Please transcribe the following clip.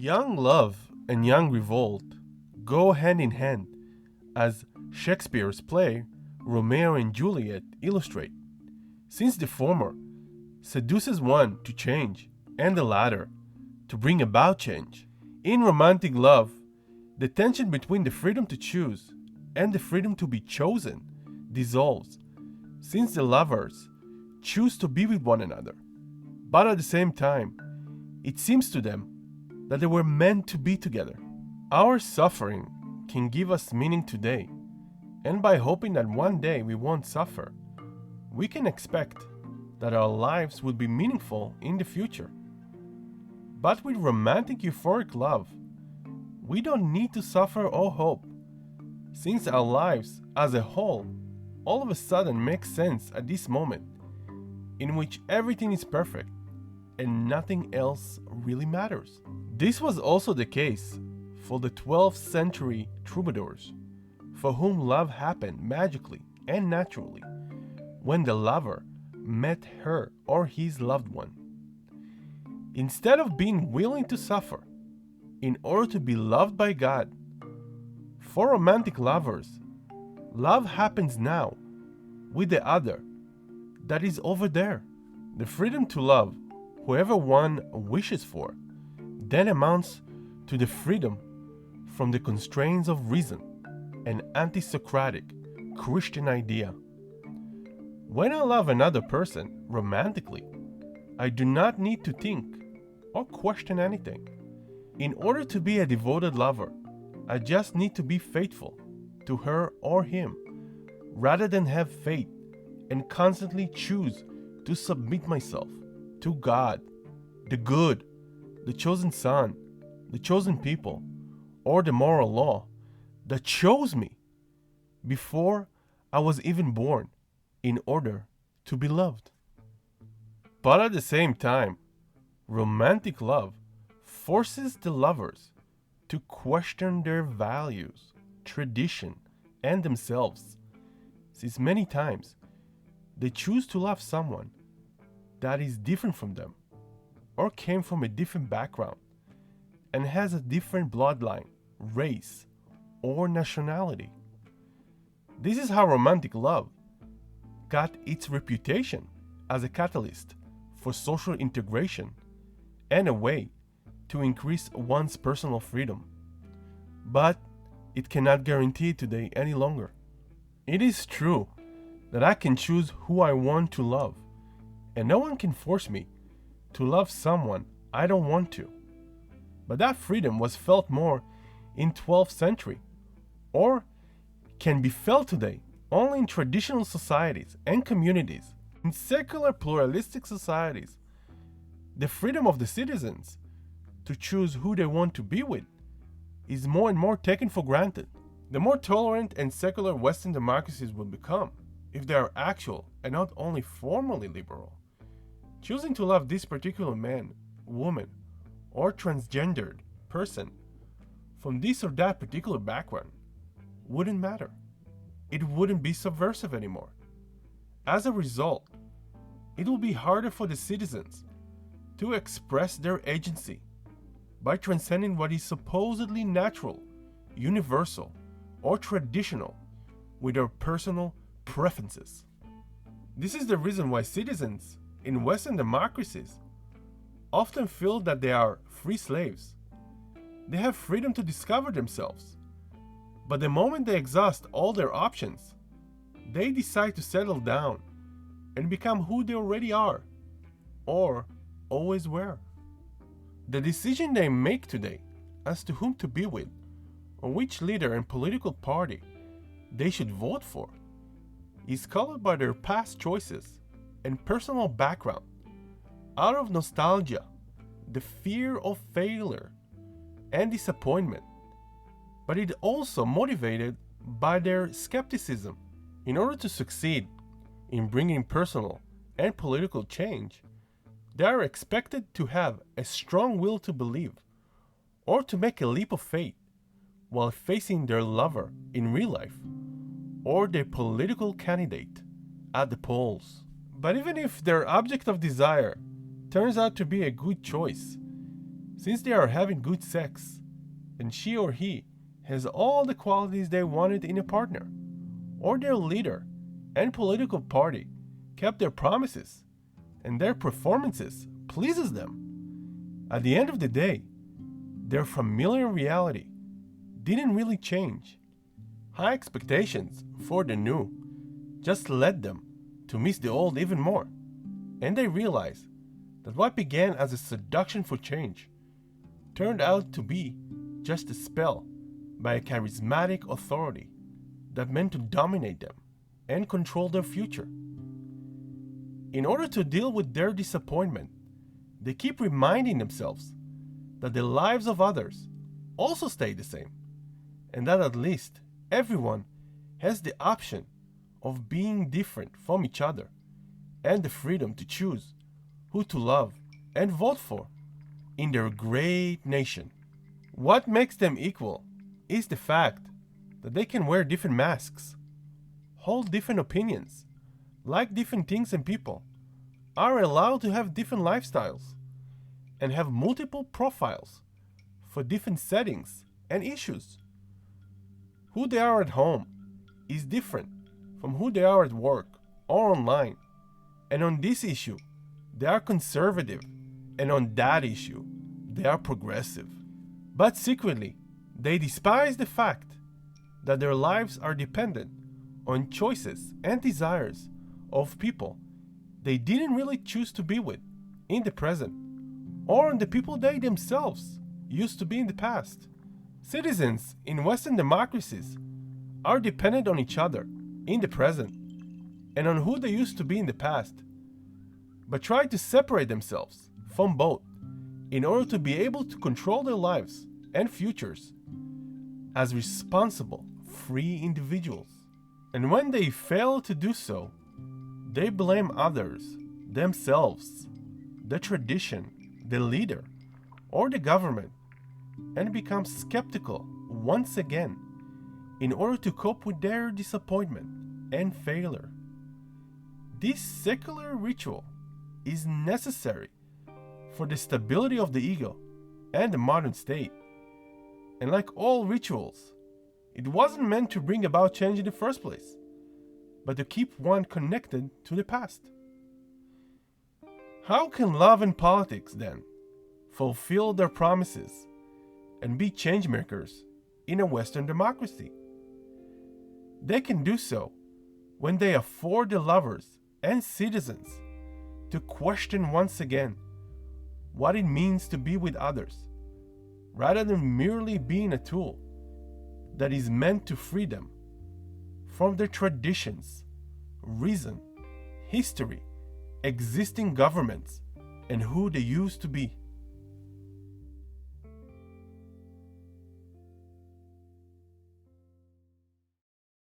Young love and young revolt go hand in hand, as Shakespeare's play Romeo and Juliet illustrate, since the former seduces one to change and the latter to bring about change. In romantic love, the tension between the freedom to choose and the freedom to be chosen dissolves, since the lovers choose to be with one another. But at the same time, it seems to them that they were meant to be together. Our suffering can give us meaning today, and by hoping that one day we won't suffer, we can expect that our lives will be meaningful in the future. But with romantic euphoric love, we don't need to suffer or hope, since our lives as a whole all of a sudden make sense at this moment, in which everything is perfect and nothing else really matters. This was also the case for the 12th century troubadours, for whom love happened magically and naturally when the lover met her or his loved one. Instead of being willing to suffer in order to be loved by God, for romantic lovers, love happens now with the other that is over there. The freedom to love whoever one wishes for then amounts to the freedom from the constraints of reason, an anti-Socratic Christian idea. When I love another person romantically, I do not need to think or question anything. In order to be a devoted lover, I just need to be faithful to her or him, rather than have faith and constantly choose to submit myself to God, the good, the chosen son, the chosen people, or the moral law that chose me before I was even born in order to be loved. But at the same time, romantic love forces the lovers to question their values, tradition, and themselves, since many times they choose to love someone that is different from them, or came from a different background, and has a different bloodline, race, or nationality. This is how romantic love got its reputation as a catalyst for social integration and a way to increase one's personal freedom. But it cannot guarantee it today any longer. It is true that I can choose who I want to love, and no one can force me to love someone I don't want to. But that freedom was felt more in 12th century, or can be felt today only in traditional societies and communities. In secular pluralistic societies, the freedom of the citizens to choose who they want to be with is more and more taken for granted. The more tolerant and secular Western democracies will become, if they are actual and not only formally liberal, choosing to love this particular man, woman, or transgendered person from this or that particular background wouldn't matter. It wouldn't be subversive anymore. As a result, it will be harder for the citizens to express their agency by transcending what is supposedly natural, universal, or traditional with their personal preferences. This is the reason why citizens in Western democracies often feel that they are free slaves. They have freedom to discover themselves, but the moment they exhaust all their options, they decide to settle down and become who they already are, or always were. The decision they make today as to whom to be with, or which leader and political party they should vote for, is colored by their past choices and personal background, out of nostalgia, the fear of failure, and disappointment. But it also motivated by their skepticism. In order to succeed in bringing personal and political change, they are expected to have a strong will to believe, or to make a leap of faith while facing their lover in real life, or their political candidate at the polls. But even if their object of desire turns out to be a good choice, since they are having good sex, and she or he has all the qualities they wanted in a partner, or their leader and political party kept their promises, and their performances pleases them. At the end of the day, their familiar reality didn't really change. High expectations for the new just led them to miss the old even more, and they realized that what began as a seduction for change turned out to be just a spell by a charismatic authority that meant to dominate them and control their future. In order to deal with their disappointment, they keep reminding themselves that the lives of others also stay the same, and that at least everyone has the option of being different from each other and the freedom to choose who to love and vote for in their great nation. What makes them equal is the fact that they can wear different masks, hold different opinions, like different things and people, are allowed to have different lifestyles, and have multiple profiles for different settings and issues. Who they are at home is different from who they are at work or online, and on this issue, they are conservative, and on that issue, they are progressive. But secretly, they despise the fact that their lives are dependent on choices and desires of people they didn't really choose to be with in the present, or on the people they themselves used to be in the past. Citizens in Western democracies are dependent on each other in the present and on who they used to be in the past, but try to separate themselves from both in order to be able to control their lives and futures as responsible, free individuals. And when they fail to do so, they blame others, themselves, the tradition, the leader, or the government, and become skeptical once again in order to cope with their disappointment and failure. This secular ritual is necessary for the stability of the ego and the modern state. And like all rituals, it wasn't meant to bring about change in the first place, but to keep one connected to the past. How can love and politics, then, fulfill their promises and be changemakers in a Western democracy? They can do so when they afford the lovers and citizens to question once again what it means to be with others, rather than merely being a tool that is meant to free them from their traditions, reason, history, existing governments, and who they used to be.